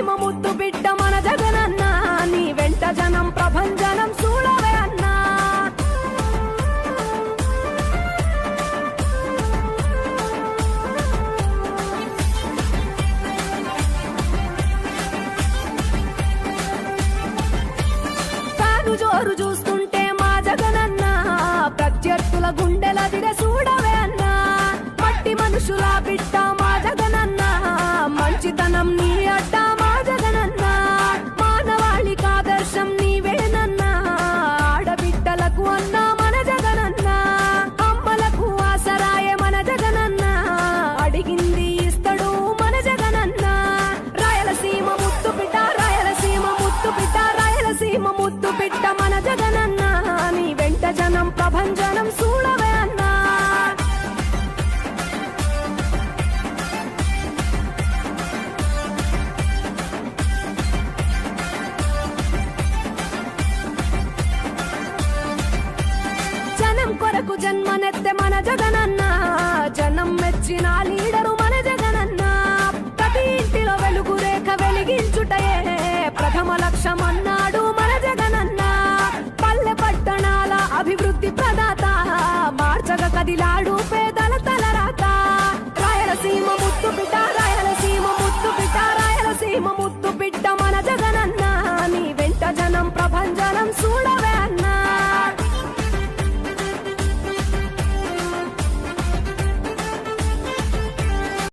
రాయలసీమ ముద్దు బిడ్డ మన జగనన్న నీ వెంట జనం ప్రభంజనం చూడవే అన్నా జోరు చూస్తుంటే మా జగనన్న ప్రత్యర్థుల గుండెల దిర చూడవే అన్నా మట్టి మనుషుల బిడ్డ మా జగనన్న మంచితనం నీ అడ్డ మా జగనన్న మానవాళికి ఆదర్శం నీవేనన్నా ఆడబిడ్డలకు అన్నా మన జగనన్న అమ్మలకు ఆసరాయే మన జగనన్న అడిగింది ఇస్తడు మన జగనన్న రాయలసీమ ముద్దు బిడ్డ రాయలసీమ ముద్దు బిడ్డ రాయలసీమ ముద్దు బిడ్డ మన జగనన్న నీ వెంట జనం ప్రభంజనం చూడవే అన్నా జనం కొరకు జన్మనెత్తె మన జగనన్న